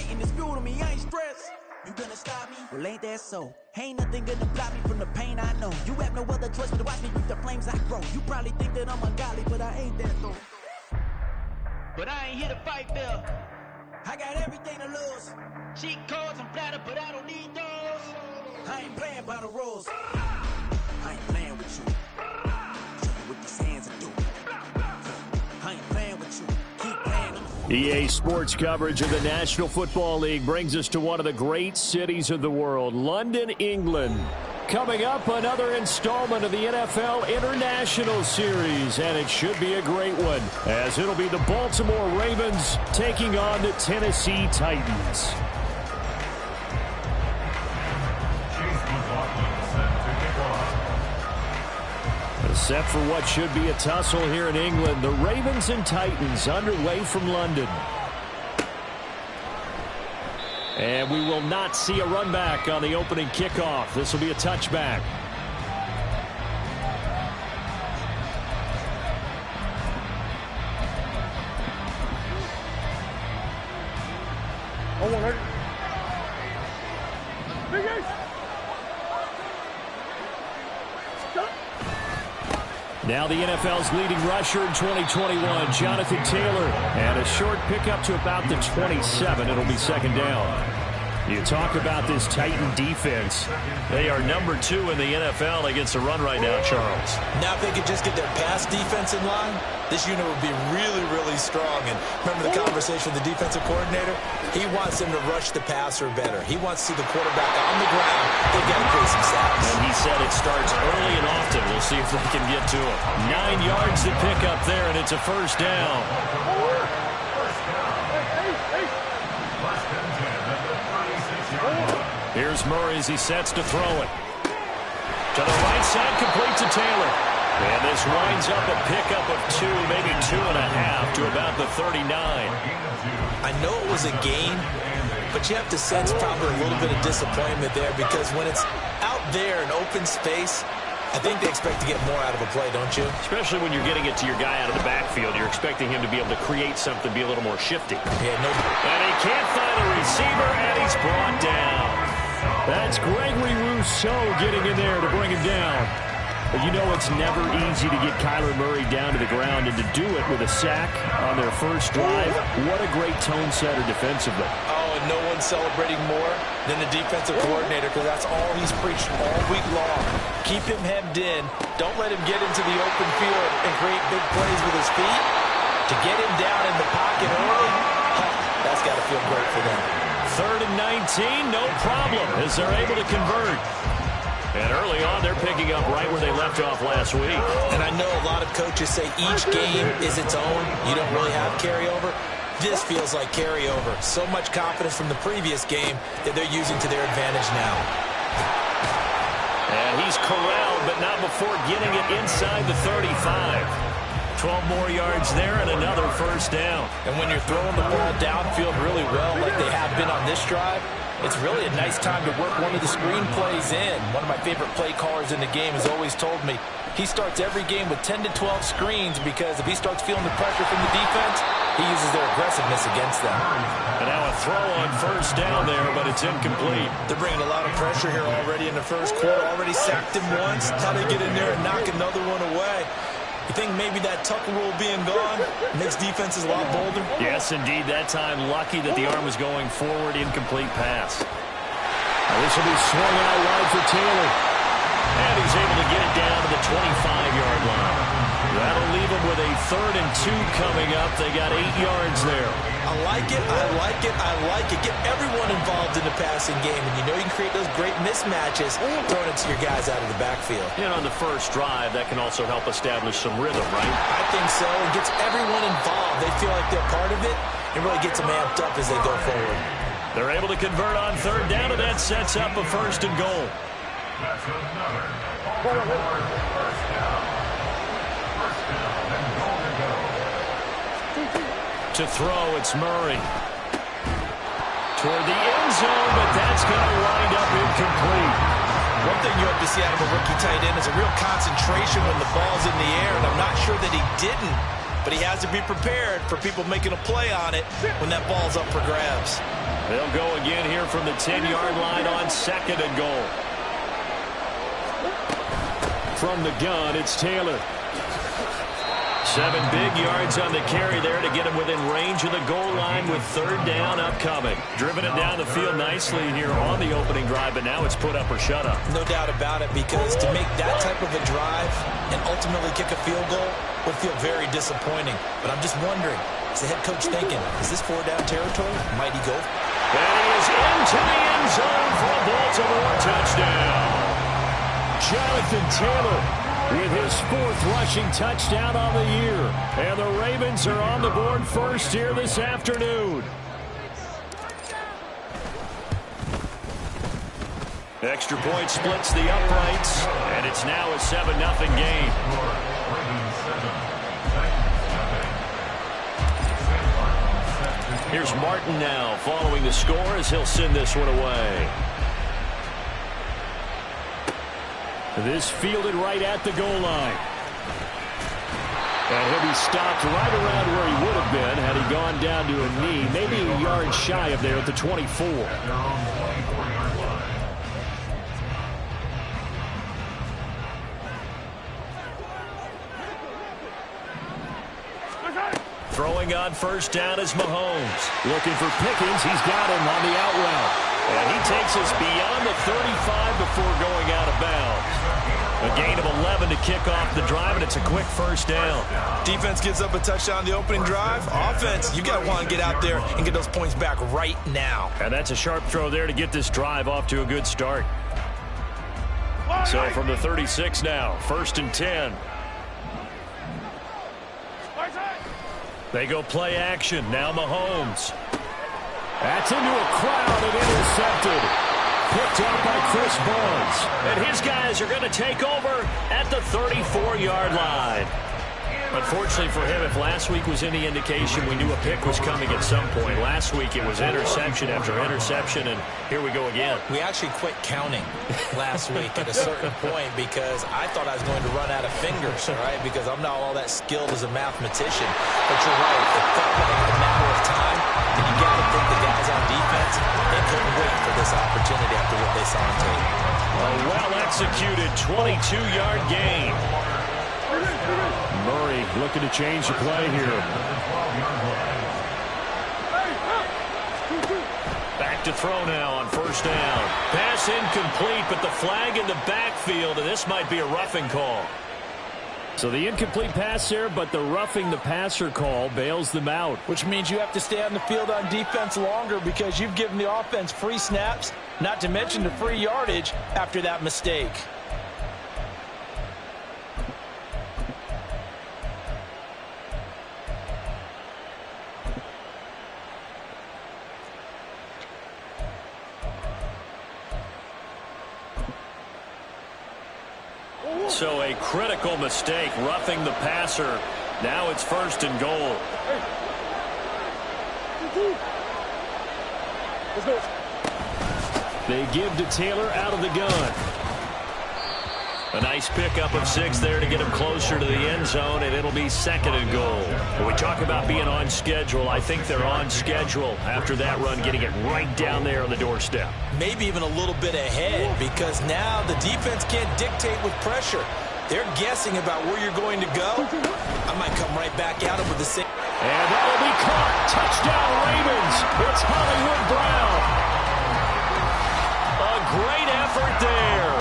motivating, it's fuel to me, I ain't stressed. You gonna stop me? Well, ain't that so? Ain't nothing gonna block me from the pain I know. You have no other choice but to watch me reap the flames I grow. You probably think that I'm ungodly, but I ain't that though. But I ain't here to fight Bill. I got everything to lose. Cheat codes and flatter, but I don't need those. I ain't playing by the rules. I ain't playing with you. Show you what these hands are doing. I ain't playing with you. Keep playing. EA Sports coverage of the National Football League brings us to one of the great cities of the world, London, England. Coming up, another installment of the NFL International Series, and it should be a great one, as it'll be the Baltimore Ravens taking on the Tennessee Titans. Set for what should be a tussle here in England, the Ravens and Titans underway from London. And we will not see a run back on the opening kickoff. This will be a touchback. Oh, 100. Now the NFL's leading rusher in 2021, Jonathan Taylor, and a short pickup to about the 27. It'll be second down. You talk about this Titan defense. They are number 2 in the NFL against the run right now, Charles. Now if they could just get their pass defense in line, this unit would be really, really strong. And remember the conversation with the defensive coordinator? He wants them to rush the passer better. He wants to see the quarterback on the ground. They've got to create some sacks. And he said it starts early and often. We'll see if they can get to it. 9 yards to pick up there, and it's a first down. Here's Murray as he sets to throw it. To the right side, complete to Taylor. And this winds up a pickup of 2, maybe 2.5 to about the 39. I know it was a gain, but you have to sense probably a little bit of disappointment there because when it's out there in open space, I think they expect to get more out of a play, don't you? Especially when you're getting it to your guy out of the backfield. You're expecting him to be able to create something, be a little more shifty. Yeah, no. And he can't find a receiver, and he's brought down. That's Gregory Rousseau getting in there to bring him down. But you know it's never easy to get Kyler Murray down to the ground, and to do it with a sack on their first drive, what a great tone setter defensively. Oh, and no one's celebrating more than the defensive coordinator because that's all he's preached all week long. Keep him hemmed in. Don't let him get into the open field and create big plays with his feet. To get him down in the pocket early, that's got to feel great for them. 3rd and 19, no problem, as they're able to convert. And early on, they're picking up right where they left off last week. And I know a lot of coaches say each game is its own. You don't really have carryover. This feels like carryover. So much confidence from the previous game that they're using to their advantage now. And he's corralled, but not before getting it inside the 35. 12 more yards there and another first down. And when you're throwing the ball downfield really well like they have been on this drive, it's really a nice time to work one of the screen plays in. One of my favorite play callers in the game has always told me he starts every game with 10 to 12 screens because if he starts feeling the pressure from the defense, he uses their aggressiveness against them. And now a throw on first down there, but it's incomplete. They're bringing a lot of pressure here already in the first quarter. Already sacked him once. How they get in there and knock another one away. You think maybe that Tucker rule being gone makes defenses a lot bolder? Yes, indeed. That time, lucky that the arm was going forward. Incomplete pass. Now this will be swung out wide for Taylor. And he's able to get it down to the 25-yard line. That'll leave him with a 3rd and 2 coming up. They got 8 yards there. I like it, I like it, I like it. Get everyone involved in the passing game, and you know you can create those great mismatches throwing it to your guys out of the backfield. You know, on the first drive, that can also help establish some rhythm, right? I think so. It gets everyone involved. They feel like they're part of it. It really gets them amped up as they go forward. They're able to convert on 3rd down, and that sets up a 1st and goal. That's another first down. To throw, it's Murray. Toward the end zone, but that's going to wind up incomplete. One thing you have to see out of a rookie tight end is a real concentration when the ball's in the air, and I'm not sure that he didn't, but he has to be prepared for people making a play on it when that ball's up for grabs. They'll go again here from the 10-yard line on 2nd and goal. From the gun, it's Taylor. 7 big yards on the carry there to get him within range of the goal line with 3rd down upcoming. Driven it down the field nicely here on the opening drive, but now it's put up or shut up. No doubt about it, because to make that type of a drive and ultimately kick a field goal would feel very disappointing. But I'm just wondering, is the head coach thinking, is this 4-down territory? Might he go? And he is into the end zone for a Baltimore touchdown. Jonathan Taylor with his 4th rushing touchdown on the year. And the Ravens are on the board first here this afternoon. Extra point splits the uprights, and it's now a 7-0 game. Here's Martin now following the score as he'll send this one away. This fielded right at the goal line. And he'll be stopped right around where he would have been had he gone down to a knee, maybe a yard shy of there at the 24. Throwing on 1st down is Mahomes. Looking for Pickens. He's got him on the out route. And he takes us beyond the 35 before going out of bounds. A gain of 11 to kick off the drive, and it's a quick 1st down. Defense gives up a touchdown on the opening drive. Offense, you got to want to get out there and get those points back right now. And that's a sharp throw there to get this drive off to a good start. So from the 36 now, 1st and 10. They go play action. Now Mahomes. That's into a crowd and intercepted. Picked up by Chris Barnes. And his guys are going to take over at the 34-yard line. Unfortunately for him, if last week was any indication, we knew a pick was coming at some point. Last week it was interception after interception, and here we go again. We actually quit counting last week at a certain point because I thought I was going to run out of fingers, all right, because I'm not all that skilled as a mathematician. But you're right, it felt like a matter of time, and you got to think the guys on defense, they couldn't wait for this opportunity after what they saw on tape. A well-executed 22-yard gain. Murray looking to change the play here. Back to throw now on 1st down. Pass incomplete, but the flag in the backfield, and this might be a roughing call. So the incomplete pass there, but the roughing the passer call bails them out. Which means you have to stay on the field on defense longer because you've given the offense free snaps, not to mention the free yardage after that mistake. So a critical mistake, roughing the passer. Now it's 1st and goal. They give to Taylor out of the gun. A nice pickup of 6 there to get him closer to the end zone, and it'll be 2nd and goal. When we talk about being on schedule, I think they're on schedule after that run, getting it right down there on the doorstep. Maybe even a little bit ahead, because now the defense can't dictate with pressure. They're guessing about where you're going to go. I might come right back at him with the same. And that'll be caught. Touchdown Ravens. It's Hollywood Brown. A great effort there.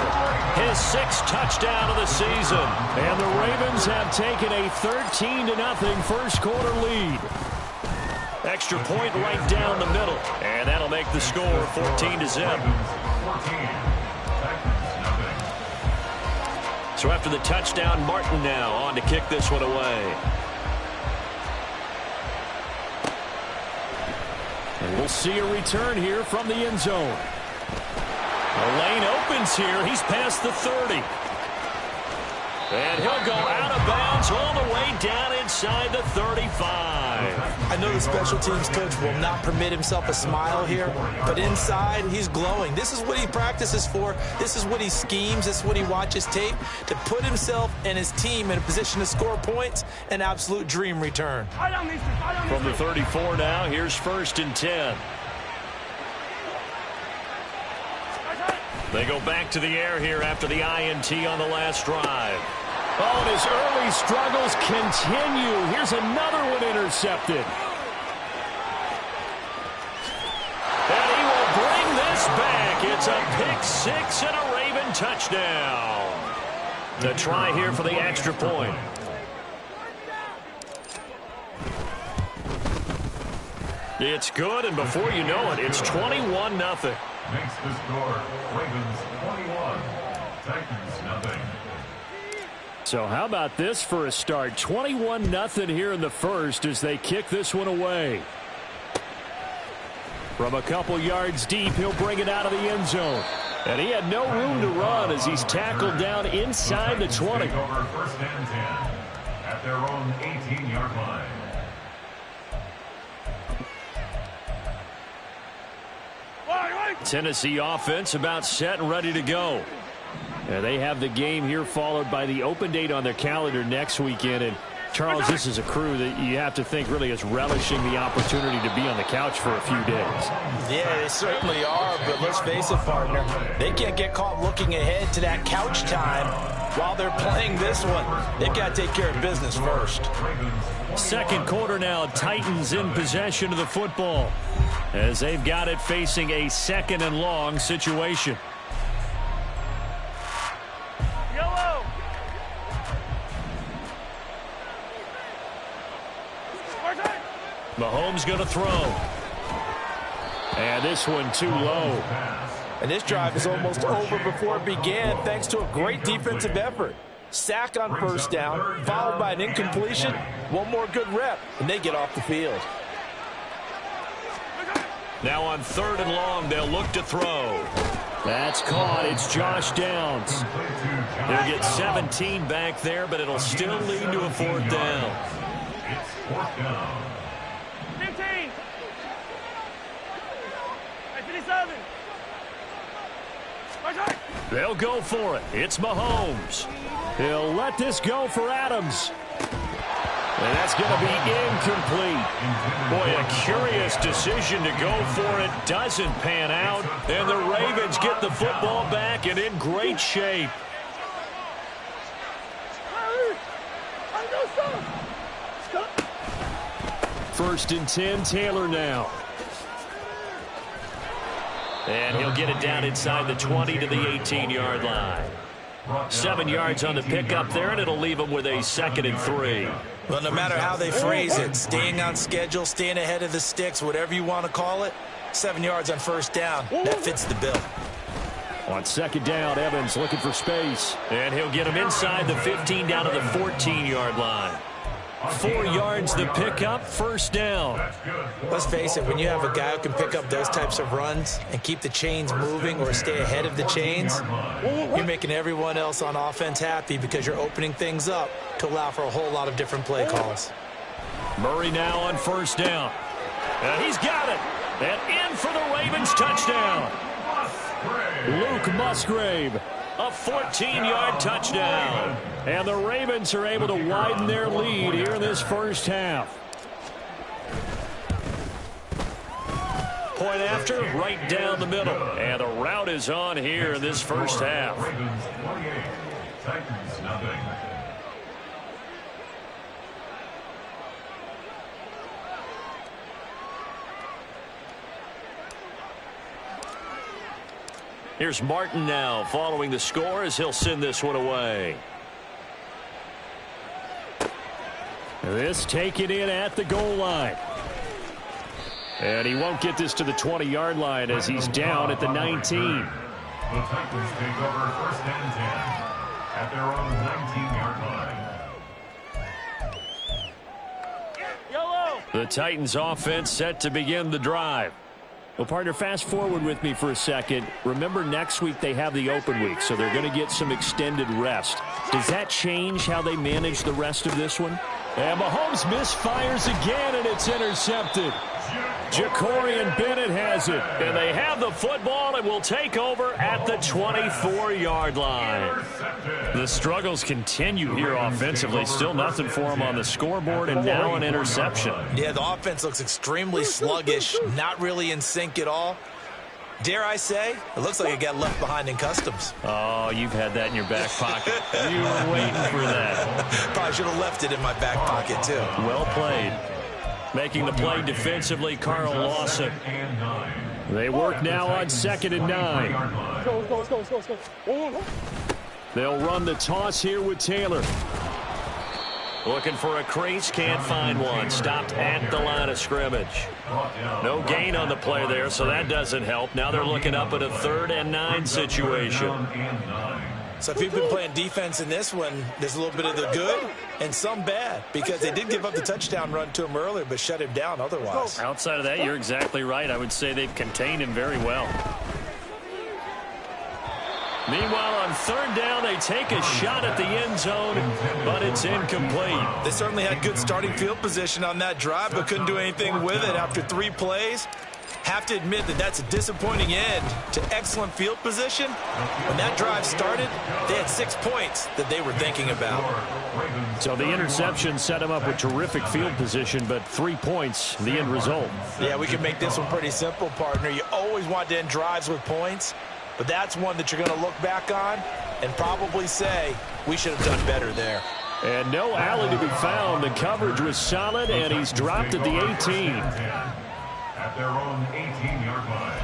His 6th touchdown of the season. And the Ravens have taken a 13-0 first quarter lead. Extra point right down the middle. And that'll make the score 14-0. So after the touchdown, Martin now on to kick this one away. And we'll see a return here from the end zone. The lane opens here. He's past the 30. And he'll go out of bounds all the way down inside the 35. I know the special teams coach will not permit himself a smile here, but inside he's glowing. This is what he practices for. This is what he schemes. This is what he watches tape to put himself and his team in a position to score points. An absolute dream return. From the 34 now, here's 1st and 10. They go back to the air here after the INT on the last drive. Oh, and his early struggles continue. Here's another one intercepted. And he will bring this back. It's a pick six and a Raven touchdown. The try here for the extra point. It's good, and before you know it, it's 21-0. Makes the score Ravens 21, Titans nothing. So how about this for a start? 21-0 here in the first as they kick this one away. From a couple yards deep, he'll bring it out of the end zone. And he had no room to run as he's tackled down inside the 20. Take over first and 10 at their own 18-yard line. Tennessee offense about set and ready to go. And they have the game here followed by the open date on their calendar next weekend. And Charles, this is a crew that you have to think really is relishing the opportunity to be on the couch for a few days. Yeah, they certainly are, but let's face it, partner. They can't get caught looking ahead to that couch time while they're playing this one. They've got to take care of business first. Second quarter now, Titans in possession of the football as they've got it facing a second and long situation. Mahomes going to throw. And this one too low. And this drive is almost over before it began thanks to a great defensive effort. Sack on first down, followed by an incompletion. One more good rep, and they get off the field. Now on third and long, they'll look to throw. That's caught. It's Josh Downs. They'll get 17 back there, but it'll still lead to a fourth down. It's fourth down. 15. 57. They'll go for it. It's Mahomes. He'll let this go for Adams. And that's going to be incomplete. Boy, a curious decision to go for it. Doesn't pan out. And the Ravens get the football back and in great shape. First and 10, Taylor now. And he'll get it down inside the 20 to the 18-yard line. 7 yards on the pickup there, and it'll leave him with a 2nd and 3. Well, no matter how they phrase it, staying on schedule, staying ahead of the sticks, whatever you want to call it, 7 yards on first down, that fits the bill. On second down, Evans looking for space. And he'll get him inside the 15 down to the 14-yard line. 4 yards the pickup, first down. Let's face it, when you have a guy who can pick up those types of runs and keep the chains moving or stay ahead of the chains, you're making everyone else on offense happy because you're opening things up to allow for a whole lot of different play calls. Murray now on first down. And he's got it. And in for the Ravens touchdown. Luke Musgrave. A 14-yard touchdown. And the Ravens are able to widen their lead here in this first half. Point after, right down the middle. And the route is on here in this first half. Ravens 28, Titans nothing. Here's Martin now following the score as he'll send this one away. This taken in at the goal line. And he won't get this to the 20-yard line as he's down at the 19. The Titans take over first and 10 at their own 19-yard line. The Titans offense set to begin the drive. Well, partner, fast forward with me for a second. Remember, next week they have the open week, so they're going to get some extended rest. Does that change how they manage the rest of this one? And Mahomes misfires again, and it's intercepted. Jacorian Bennett has it. And they have the football and will take over at the 24-yard line. The struggles continue here offensively. Still nothing for them on the scoreboard, and now an interception. Yeah, the offense looks extremely sluggish, not really in sync at all. Dare I say, it looks like it got left behind in customs. Oh, you've had that in your back pocket. You were waiting for that. Probably should have left it in my back pocket, too. Well played. Making the play defensively, Carl Lawson. They work now on 2nd and 9. Let's go. They'll run the toss here with Taylor. Looking for a crease, can't find one. Stopped at the line of scrimmage. No gain on the play there, so that doesn't help. Now they're looking up at a 3rd and 9 situation. So if you've been playing defense in this one, there's a little bit of the good and some bad, because they did give up the touchdown run to him earlier, but shut him down otherwise. Outside of that, you're exactly right. I would say they've contained him very well. Meanwhile, on 3rd down, they take a shot at the end zone, but it's incomplete. They certainly had good starting field position on that drive, but couldn't do anything with it after 3 plays. Have to admit that that's a disappointing end to excellent field position. When that drive started, they had 6 points that they were thinking about. So the interception set them up with terrific field position, but 3 points, the end result. Yeah, we can make this one pretty simple, partner. You always want to end drives with points, but that's one that you're going to look back on and probably say, we should have done better there. And no alley to be found. The coverage was solid, and he's dropped at the 18. At their own 18-yard line.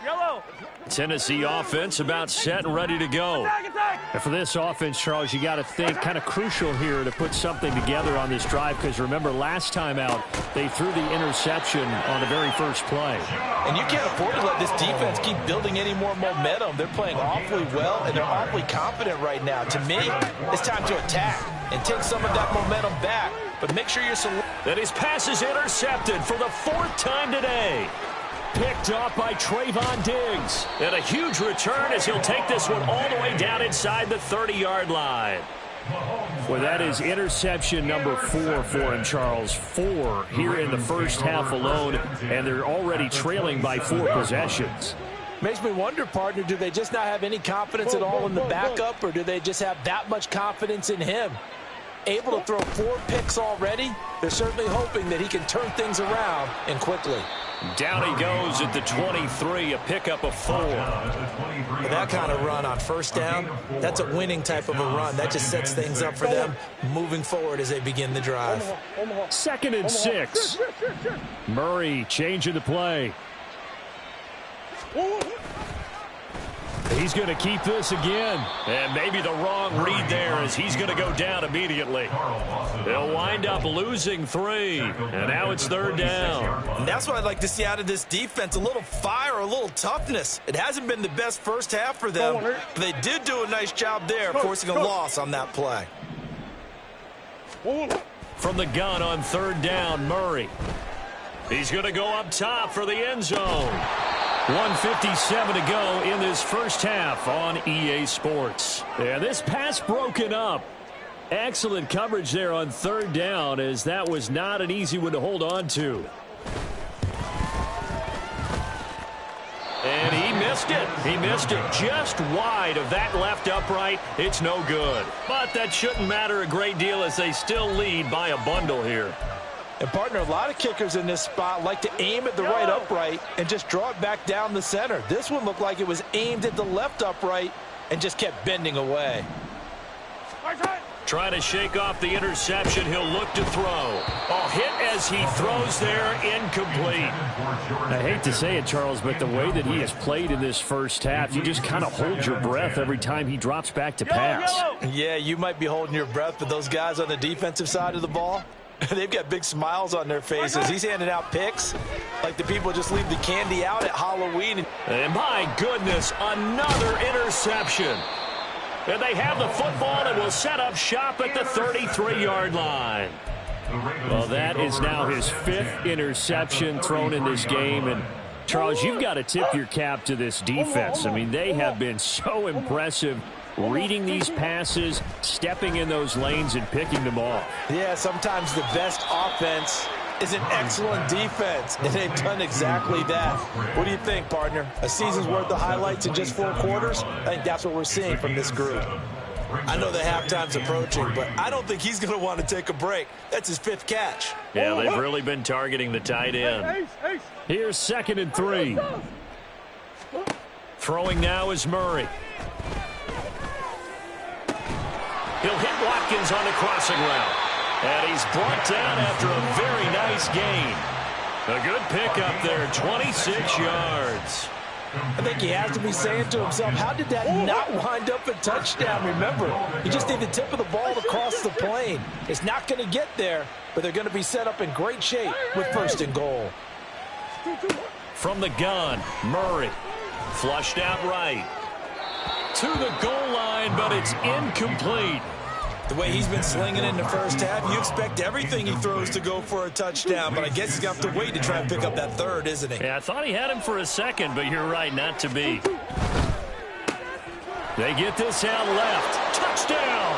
Yellow. Tennessee offense about set and ready to go. And for this offense, Charles, you got to think kind of crucial here to put something together on this drive, because remember last time out they threw the interception on the very first play. And you can't afford to let this defense keep building any more momentum. They're playing awfully well, and they're awfully confident right now. To me, it's time to attack and take some of that momentum back, but make sure you're That his pass is intercepted for the 4th time today. Picked off by Trayvon Diggs. And a huge return as he'll take this one all the way down inside the 30-yard line. Well, that is interception number 4 for him, Charles. 4 here in the first half alone, and they're already trailing by 4 possessions. Makes me wonder, partner, do they just not have any confidence at all in the backup, or do they just have that much confidence in him? Able to throw 4 picks already, they're certainly hoping that he can turn things around and quickly. Down he goes at the 23, a pickup of 4. With that kind of run on first down, that's a winning type of a run. That just sets things up for them moving forward as they begin the drive. 2nd and 6. Murray changing the play. He's going to keep this again. And maybe the wrong read there, as he's going to go down immediately. They'll wind up losing 3. And now it's 3rd down. And that's what I'd like to see out of this defense. A little fire, a little toughness. It hasn't been the best first half for them, but they did do a nice job there, forcing a loss on that play. From the gun on 3rd down, Murray. He's going to go up top for the end zone. 1:57 to go in this first half on EA Sports. And this pass broken up. Excellent coverage there on 3rd down, as that was not an easy one to hold on to. And he missed it. He missed it just wide of that left upright. It's no good. But that shouldn't matter a great deal, as they still lead by a bundle here. And, partner, a lot of kickers in this spot like to aim at the right upright and just draw it back down the center. This one looked like it was aimed at the left upright and just kept bending away. Trying to shake off the interception. He'll look to throw. Oh, hit as he throws there, incomplete. I hate to say it, Charles, but the way that he has played in this first half, you just kind of hold your breath every time he drops back to pass. Yeah, you might be holding your breath, but those guys on the defensive side of the ball, they've got big smiles on their faces. He's handing out picks like the people just leave the candy out at Halloween. And my goodness, another interception. And they have the football and will set up shop at the 33-yard line. Well, that is now his 5th interception thrown in this game. And, Charles, you've got to tip your cap to this defense. I mean, they have been so impressive reading these passes, stepping in those lanes, and picking them off. Yeah, sometimes the best offense is an excellent defense, and they've done exactly that. What do you think, partner? A season's worth of highlights in just 4 quarters? I think that's what we're seeing from this group. I know the halftime's approaching, but I don't think he's going to want to take a break. That's his 5th catch. Yeah, they've really been targeting the tight end. Here's 2nd and 3. Throwing now is Murray. He'll hit Watkins on the crossing route. And he's brought down after a very nice gain. A good pickup there, 26 yards. I think he has to be saying to himself, how did that not wind up a touchdown? Remember, he just need the tip of the ball to cross the plane. It's not going to get there, but they're going to be set up in great shape with 1st and goal. From the gun, Murray. Flushed out right. To the goal line, but it's incomplete. The way he's been slinging in the first half, you expect everything he throws to go for a touchdown, but I guess he's going to have to wait to try and pick up that 3rd, isn't he? Yeah, I thought he had him for a second, but you're right, not to be. They get this out left. Touchdown!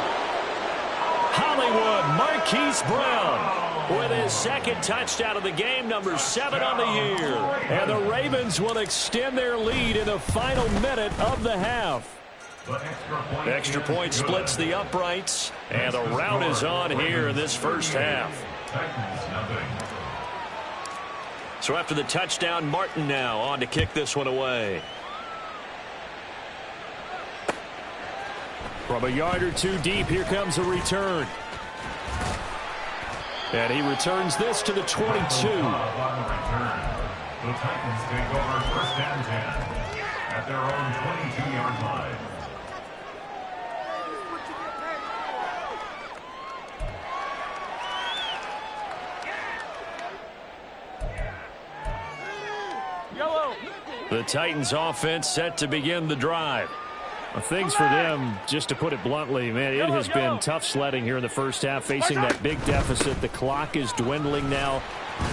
Hollywood Marquise Brown with his 2nd touchdown of the game, number 7 on the year. And the Ravens will extend their lead in the final minute of the half. Extra point splits the uprights, and the rout is on here in this first half. So after the touchdown, Martin now on to kick this one away. From a yard or 2 deep, here comes a return. And he returns this to the 22. The Titans take over 1st and 10 at their own 22-yard line. The Titans offense set to begin the drive. Well, things for them, just to put it bluntly, man, it has been tough sledding here in the first half, facing that big deficit. The clock is dwindling now.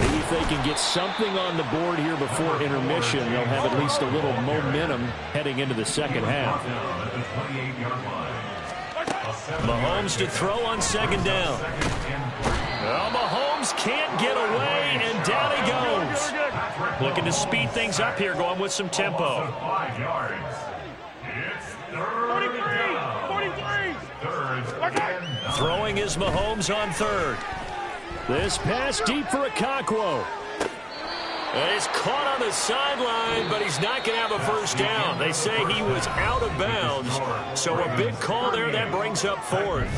Maybe if they can get something on the board here before intermission, they'll have at least a little momentum heading into the second half. Mahomes to throw on 2nd down. Well, Mahomes can't get away, and down he goes. Looking to speed things up here, going with some tempo. 5 yards. It's 43. Throwing is Mahomes on 3rd. This pass deep for Okonkwo. And it's caught on the sideline, but he's not going to have a first down. They say he was out of bounds, so a big call there that brings up 4th.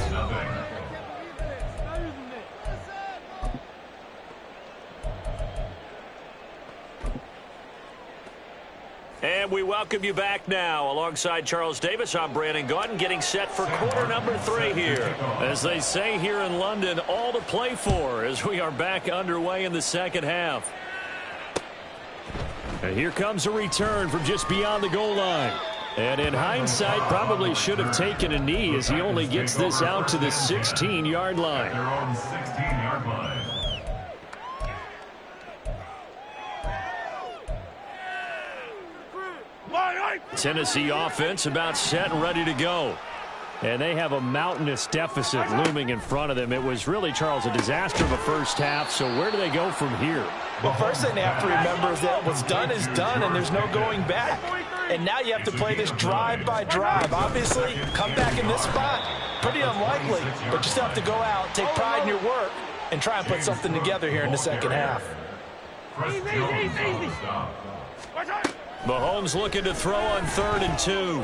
And we welcome you back now. Alongside Charles Davis, I'm Brandon Gaudin, getting set for quarter number 3 here. As they say here in London, all to play for as we are back underway in the second half. And here comes a return from just beyond the goal line. And in hindsight, probably should have taken a knee as he only gets this out to the 16-yard line. Their own 16-yard line. Tennessee offense about set and ready to go. And they have a mountainous deficit looming in front of them. It was really, Charles, a disaster of a first half. So where do they go from here? Well, first thing they have to remember is that what's done is done, and there's no going back. And now you have to play this drive by drive. Obviously, come back in this spot, pretty unlikely. But you still have to go out, take pride in your work, and try and put something together here in the second half. Mahomes looking to throw on 3rd and 2.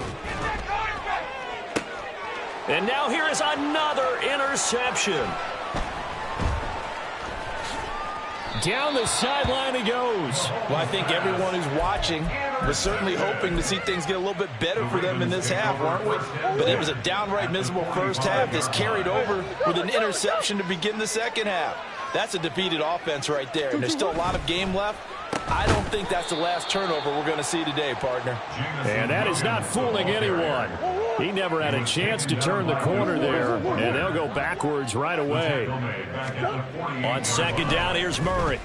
And now here is another interception. Down the sideline he goes. Well, I think everyone who's watching was certainly hoping to see things get a little bit better for them in this half, weren't we? But it was a downright miserable first half. This carried over with an interception to begin the second half. That's a defeated offense right there, and there's still a lot of game left. I don't think that's the last turnover we're going to see today, partner. And that is not fooling anyone. He never had a chance to turn the corner there, and they'll go backwards right away. On 2nd down, here's Murray.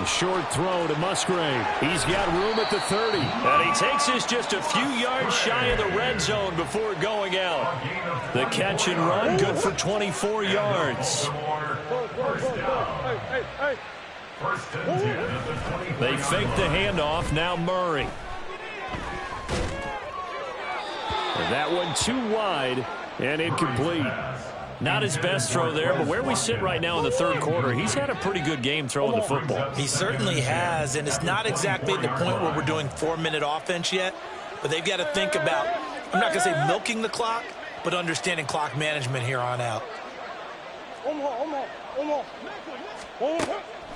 A short throw to Musgrave. He's got room at the 30. And he takes this just a few yards shy of the red zone before going out. The catch and run, good for 24 yards. They fake the handoff, now Murray. That one too wide and incomplete. Not his best throw there, but where we sit right now in the third quarter, he's had a pretty good game throwing the football. He certainly has, and it's not exactly at the point where we're doing 4-minute offense yet, but they've got to think about, I'm not going to say milking the clock, but understanding clock management here on out.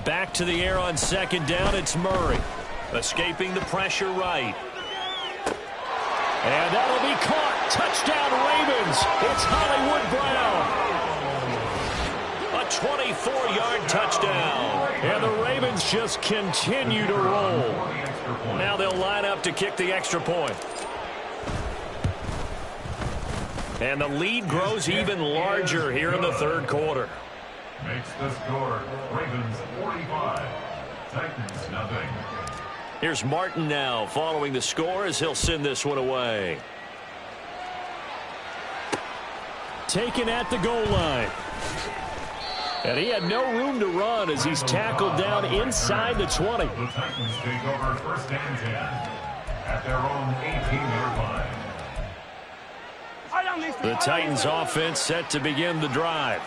Back to the air on second down, it's Murray. Escaping the pressure right. And that'll be caught. Touchdown, Ravens. It's Hollywood Brown. A 24-yard touchdown. And the Ravens just continue to roll. Now they'll line up to kick the extra point. And the lead grows even larger here in the third quarter. Makes the score Ravens 45, Titans nothing. Here's Martin now following the score as he'll send this one away. Taken at the goal line. And he had no room to run as he's tackled down inside the 20. The Titans take over first and 10 at their own 18-yard line. The Titans offense set to begin the drive.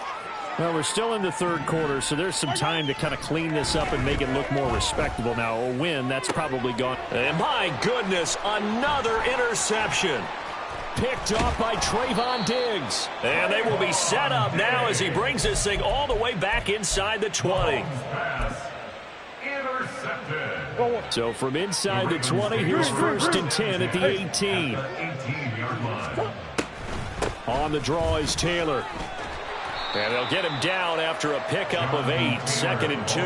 Well, we're still in the third quarter, so there's some time to kind of clean this up and make it look more respectable. Now, a win, that's probably gone. And my goodness, another interception. Picked off by Trayvon Diggs. And they will be set up now as he brings this thing all the way back inside the 20. Intercepted. So from inside the 20, here's first and 10 at the 18. 18-yard line. On the draw is Taylor. And they'll get him down after a pickup of 8, second and 2.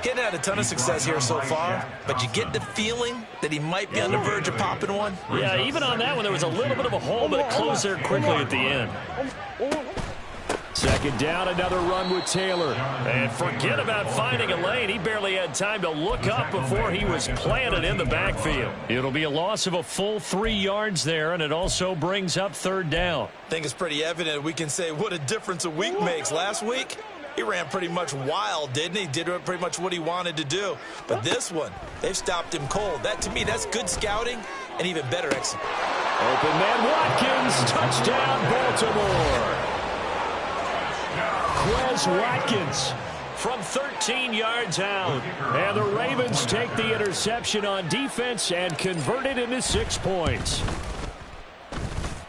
Getting had a ton of success here so far, but you get the feeling that he might be on the verge of popping one. Yeah, even on that one, there was a little bit of a hole, but it closed there quickly at the end. Second down, another run with Taylor. And forget about finding a lane. He barely had time to look up before he was planted in the backfield. It'll be a loss of a full 3 yards there, and it also brings up third down. I think it's pretty evident we can say what a difference a week makes. Last week, he ran pretty much wild, didn't he? Did pretty much what he wanted to do. But this one, they've stopped him cold. That, to me, that's good scouting and even better execution. Open man Watkins, touchdown Baltimore. Quez Watkins from 13 yards out. And the Ravens take the interception on defense and convert it into 6 points.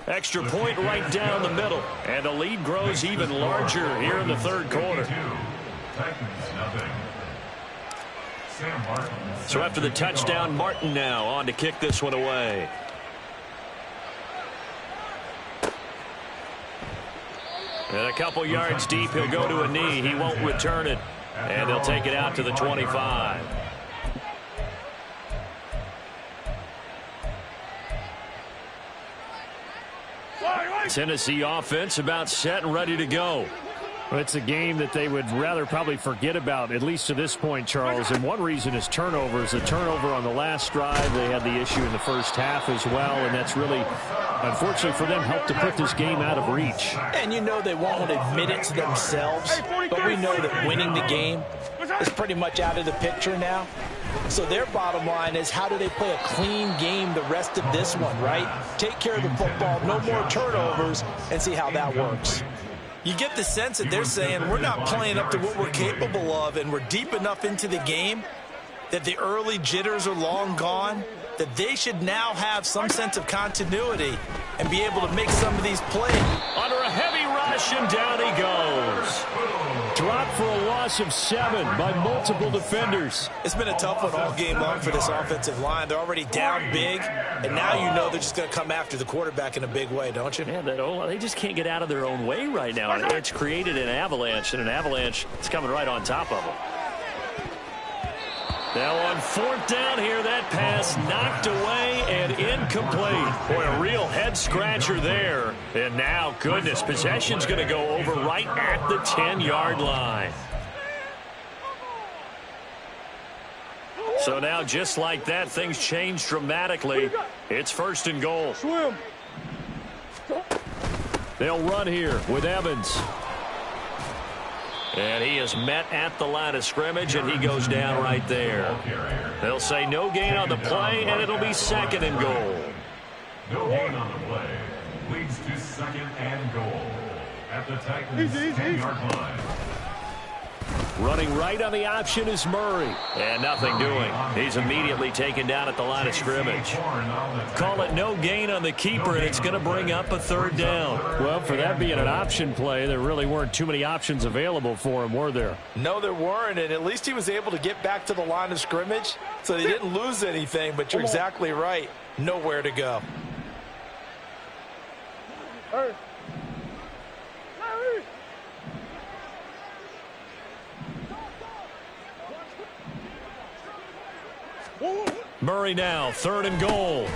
Extra point right down the middle. And the lead grows even larger here in the third quarter. So after the touchdown, Martin now on to kick this one away. And a couple yards deep, he'll go to a knee. He won't return it. And they'll take it out to the 25. Tennessee offense about set and ready to go. Well, it's a game that they would rather probably forget about, at least to this point, Charles. And one reason is turnovers. The turnover on the last drive, they had the issue in the first half as well. And that's really, unfortunately for them, helped to put this game out of reach. And you know they won't admit it to themselves, but we know that winning the game is pretty much out of the picture now. So their bottom line is, how do they play a clean game the rest of this one, right? Take care of the football, no more turnovers, and see how that works. You get the sense that they're saying we're not playing up to what we're capable of, and we're deep enough into the game that the early jitters are long gone, that they should now have some sense of continuity and be able to make some of these plays. Under a heavy rush, and down he goes. Dropped for a loss of 7 by multiple defenders. It's been a tough one all game long for this offensive line. They're already down big, and now you know they're just going to come after the quarterback in a big way, don't you? Yeah, they just can't get out of their own way right now. It's created an avalanche, and an avalanche is coming right on top of them. Now on fourth down here, that pass knocked away and incomplete. Boy, a real head-scratcher there. And now, goodness, possession's going to go over right at the 10-yard line. So now, just like that, things change dramatically. It's first and goal. They'll run here with Evans. And he is met at the line of scrimmage, and he goes down right there. They'll say no gain on the play, and it'll be second and goal. No gain on the play. Leads to second and goal. At the Titans' 10-yard line. Running right on the option is Murray. And nothing doing. He's immediately taken down at the line of scrimmage. Call it no gain on the keeper, and it's going to bring up a third down. Well, for that being an option play, there really weren't too many options available for him, were there? No, there weren't, and at least he was able to get back to the line of scrimmage, so they didn't lose anything, but you're exactly right. Nowhere to go. Murray now, 3rd and goal.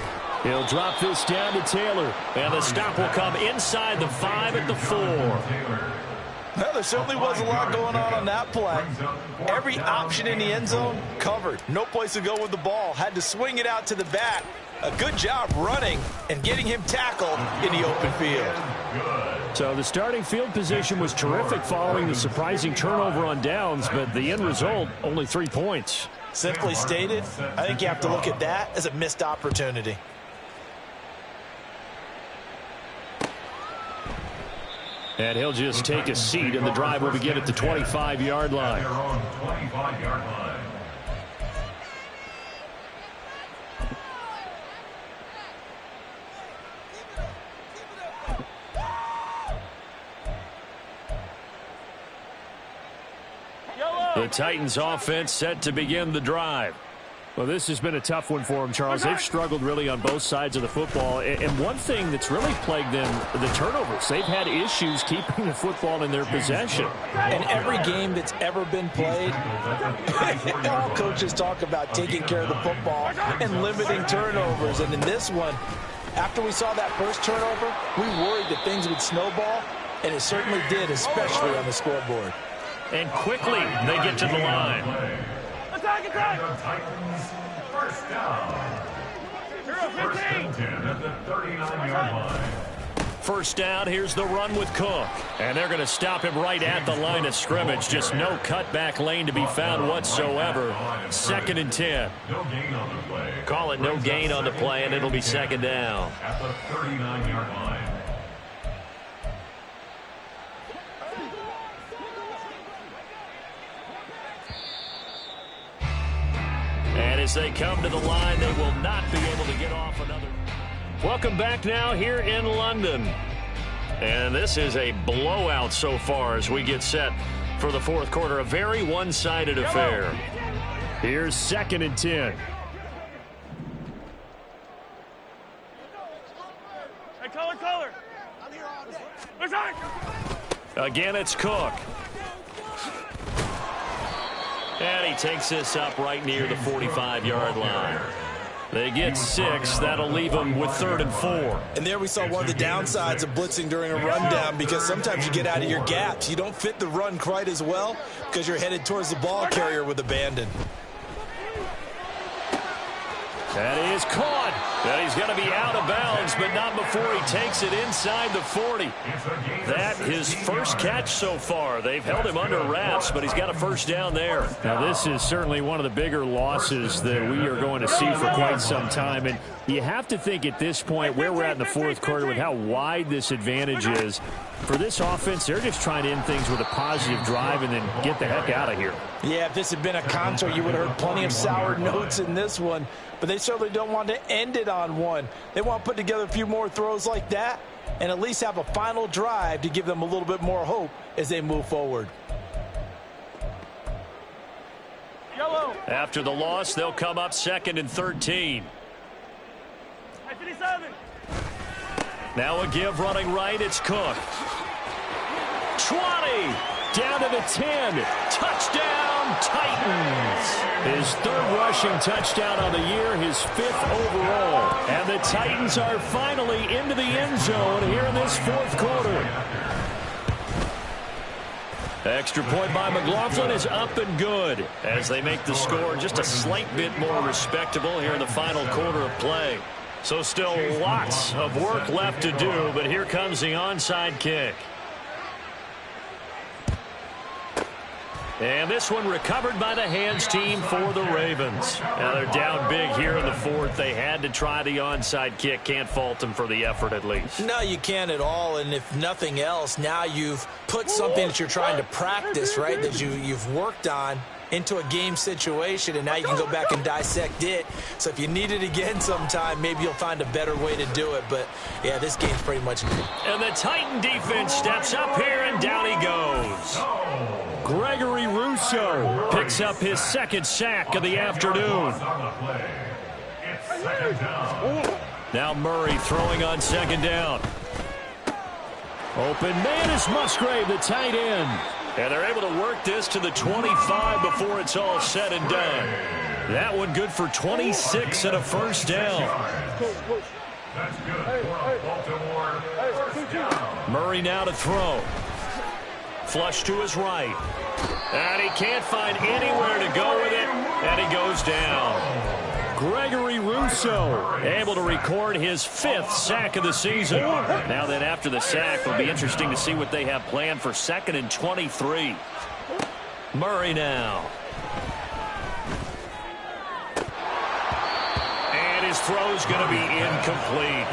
He'll drop this down to Taylor, and the stop will come inside the 5 at the 4. Well, there certainly was a lot going on that play. Every option in the end zone covered. No place to go with the ball. Had to swing it out to the back. A good job running and getting him tackled in the open field. So the starting field position was terrific following the surprising turnover on downs, but the end result, only 3 points. Simply stated, I think you have to look at that as a missed opportunity. And he'll just take a seat, and the drive will begin at the 25-yard line. Their own 25-yard line. The Titans offense set to begin the drive. Well, this has been a tough one for them, Charles. They've struggled really on both sides of the football. And one thing that's really plagued them, the turnovers. They've had issues keeping the football in their possession. In every game that's ever been played, all coaches talk about taking care of the football and limiting turnovers. And in this one, after we saw that first turnover, we worried that things would snowball, and it certainly did, especially on the scoreboard. And quickly, they get to the line. Attack! Titans, first down. First and 10 at the 39-yard line. First down, here's the run with Cook. And they're going to stop him right at the line of scrimmage. Just no cutback lane to be found whatsoever. 2nd and 10. No gain on the play. Call it no gain on the play, and it'll be 2nd down. At the 39-yard line. And as they come to the line, they will not be able to get off another. Welcome back now here in London. And this is a blowout so far as we get set for the 4th quarter. A very one-sided affair. Here's 2nd and 10. Hey, color. I'm here all day. Again, it's Cook. And he takes this up right near the 45-yard line. They get 6. That'll leave them with 3rd and 4. And there we saw one of the downsides of blitzing during a rundown, because sometimes you get out of your gaps. You don't fit the run quite as well because you're headed towards the ball carrier with abandon. That is caught. And he's going to be out of bounds, but not before he takes it inside the 40. That his first catch so far. They've held him under wraps, but he's got a first down there. Now, this is certainly one of the bigger losses that we are going to see for quite some time. And you have to think at this point, where we're at in the 4th quarter with how wide this advantage is, for this offense, they're just trying to end things with a positive drive and then get the heck out of here. Yeah, if this had been a concert, you would have heard plenty of sour notes in this one. But they certainly don't want to end it on one. They want to put together a few more throws like that and at least have a final drive to give them a little bit more hope as they move forward. Yellow. After the loss, they'll come up 2nd and 13. 57. Now a give running right. It's Cook. 20. Down to the 10. Touchdown, Titans. His 3rd rushing touchdown on the year, his 5th overall. And the Titans are finally into the end zone here in this 4th quarter. Extra point by McLaughlin is up and good as they make the score just a slight bit more respectable here in the final quarter of play. So still lots of work left to do, but here comes the onside kick. And this one recovered by the hands team for the Ravens. Now they're down big here in the fourth. They had to try the onside kick. Can't fault them for the effort at least. No, you can't at all. And if nothing else, now you've put something that you're trying to practice, right, that you've worked on into a game situation, and now you can go back and dissect it. So if you need it again sometime, maybe you'll find a better way to do it. But, yeah, this game's pretty much good. And the Titan defense steps up here, and down he goes. Gregory Rousseau picks up his second sack of the afternoon. Now Murray throwing on second down. Open man is Musgrave, the tight end. And they're able to work this to the 25 before it's all said and done. That one good for 26 and a first down. That's good for Baltimore. First down. Murray now to throw. Flush to his right. And he can't find anywhere to go with it. And he goes down. Gregory Rousseau able to record his 5th sack of the season. Now then, after the sack, it'll be interesting to see what they have planned for 2nd and 23. Murray now. And his throw's going to be incomplete.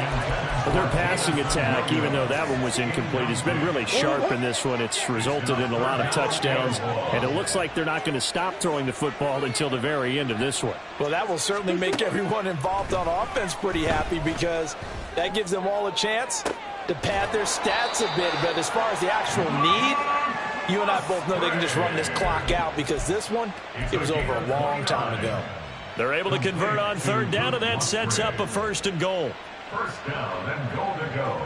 Their passing attack, even though that one was incomplete, has been really sharp in this one. It's resulted in a lot of touchdowns, and it looks like they're not going to stop throwing the football until the very end of this one. Well, that will certainly make everyone involved on offense pretty happy, because that gives them all a chance to pad their stats a bit. But as far as the actual need, you and I both know they can just run this clock out, because this one, it was over a long time ago. They're able to convert on 3rd down, and that sets up a 1st and goal. First down and goal to go.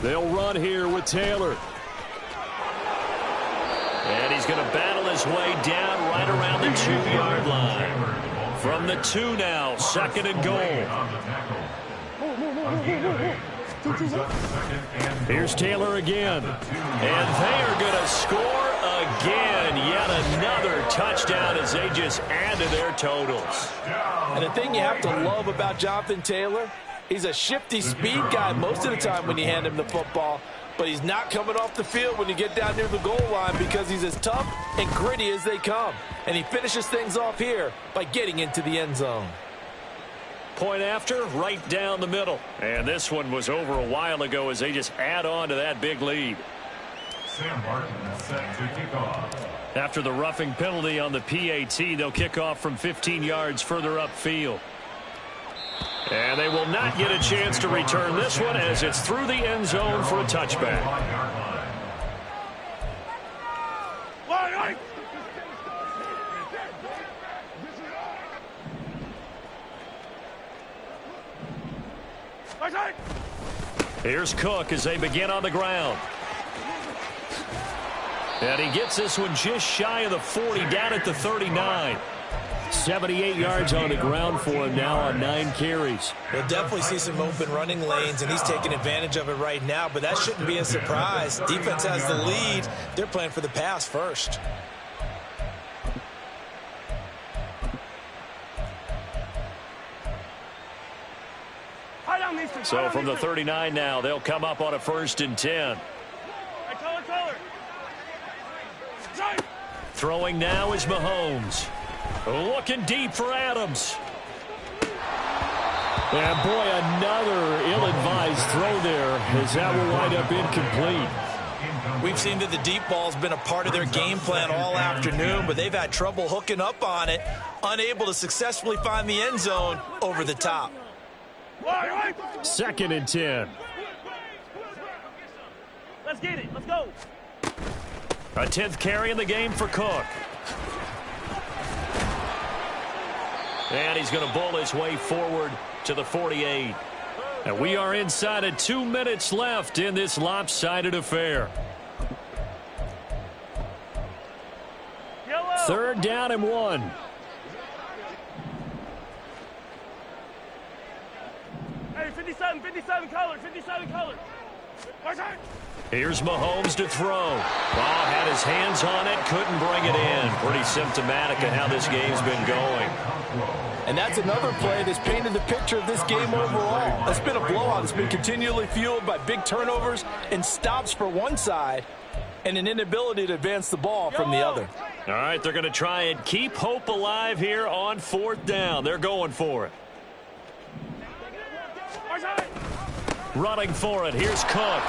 They'll run here with Taylor. And he's going to battle his way down right around the 2-yard line. From the 2 now, 2nd and goal. Here's Taylor again. And they are going to score again. Yet another touchdown as they just add to their totals. And the thing you have to love about Jonathan Taylor, he's a shifty speed guy most of the time when you hand him the football. But he's not coming off the field when you get down near the goal line, because he's as tough and gritty as they come. And he finishes things off here by getting into the end zone. Point after, right down the middle. And this one was over a while ago as they just add on to that big lead. Sam Martin is set to kick off. After the roughing penalty on the PAT, they'll kick off from 15 yards further upfield. And they will not get a chance to return this one as it's through the end zone for a touchback. Here's Cook as they begin on the ground. And he gets this one just shy of the 40, down at the 39. 78 yards on the ground for him now on 9 carries. We'll definitely see some open running lanes, and he's taking advantage of it right now, but that shouldn't be a surprise. Defense has the lead. They're playing for the pass first. So from the 39 now, they'll come up on a 1st and 10. Throwing now is Mahomes. Looking deep for Adams. And boy, another ill-advised throw there as that will wind up incomplete. We've seen that the deep ball's been a part of their game plan all afternoon, but they've had trouble hooking up on it, unable to successfully find the end zone over the top. 2nd and 10. Let's get it. Let's go. A 10th carry in the game for Cook. And he's going to bowl his way forward to the 48. And we are inside of 2 minutes left in this lopsided affair. Yellow. 3rd down and 1. Hey, 57 color, 57 color. Here's Mahomes to throw. Ball had his hands on it, couldn't bring it in. Pretty symptomatic of how this game's been going. And that's another play that's painted the picture of this game overall. It's been a blowout. It's been continually fueled by big turnovers and stops for one side and an inability to advance the ball from the other. All right, they're going to try and keep hope alive here on 4th down. They're going for it. Running for it. Here's Cook.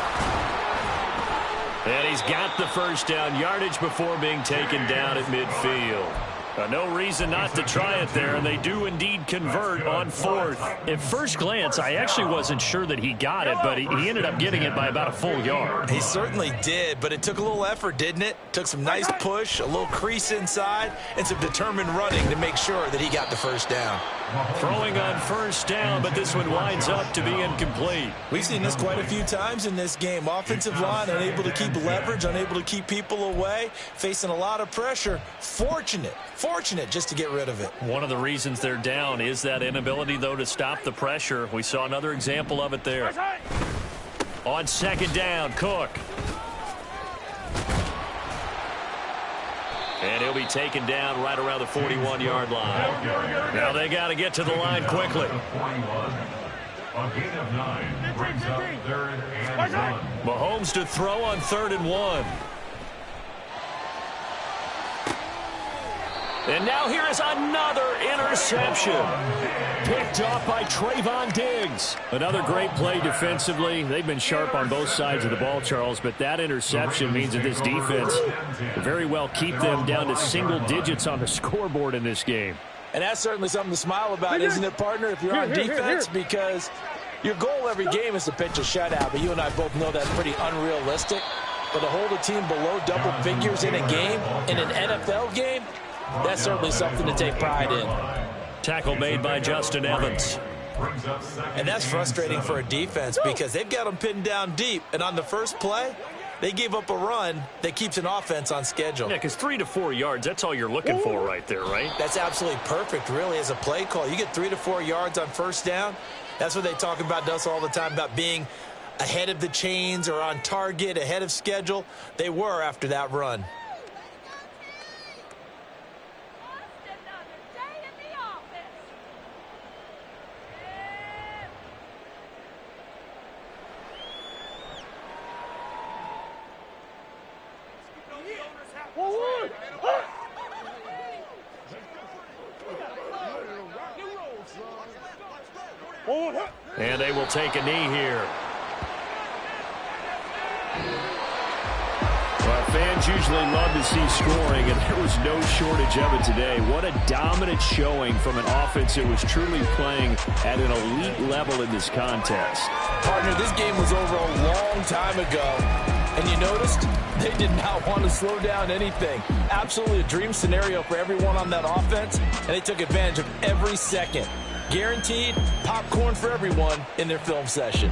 And he's got the first down yardage before being taken down at midfield. No reason not to try it there, and they do indeed convert on 4th. At first glance, I actually wasn't sure that he got it, but he ended up getting it by about a full yard. He certainly did, but it took a little effort, didn't it? Took some nice push, a little crease inside, and some determined running to make sure that he got the first down. Throwing on 1st down, but this one winds up to be incomplete. We've seen this quite a few times in this game. Offensive line unable to keep leverage, unable to keep people away, facing a lot of pressure. Fortunate just to get rid of it. One of the reasons they're down is that inability, though, to stop the pressure. We saw another example of it there. On 2nd down, Cook. And he'll be taken down right around the 41-yard line. Now they got to get to the line quickly. A gain of 9 brings up 3rd and 1. Mahomes to throw on 3rd and 1. And now here is another interception. Picked off by Trayvon Diggs. Another great play defensively. They've been sharp on both sides of the ball, Charles, but that interception means that this defense will very well keep them down to single digits on the scoreboard in this game. And that's certainly something to smile about, isn't it, partner, if you're on defense? Because your goal every game is to pitch a shutout, but you and I both know that's pretty unrealistic. But to hold a team below double figures in a game, in an NFL game, that's certainly something to take pride in. Tackle made by Justin Evans. And that's frustrating for a defense because they've got them pinned down deep. And on the first play, they gave up a run that keeps an offense on schedule. Yeah, because 3 to 4 yards, that's all you're looking for right there, right? That's absolutely perfect, really, as a play call. You get 3 to 4 yards on 1st down. That's what they talk about us all the time, about being ahead of the chains or on target, ahead of schedule. They were after that run. And they will take a knee here. Well, fans usually love to see scoring, and there was no shortage of it today. What a dominant showing from an offense that was truly playing at an elite level in this contest. Partner, this game was over a long time ago, and you noticed they did not want to slow down anything. Absolutely a dream scenario for everyone on that offense, and they took advantage of every second. Guaranteed popcorn for everyone in their film session.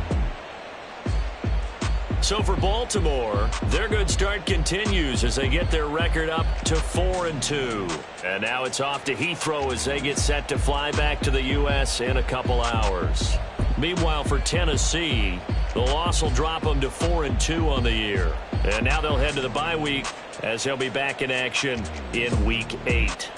So for Baltimore, their good start continues as they get their record up to 4-2. And now it's off to Heathrow as they get set to fly back to the U.S. in a couple hours. Meanwhile, for Tennessee, the loss will drop them to 4-2 on the year. And now they'll head to the bye week as they'll be back in action in Week 8.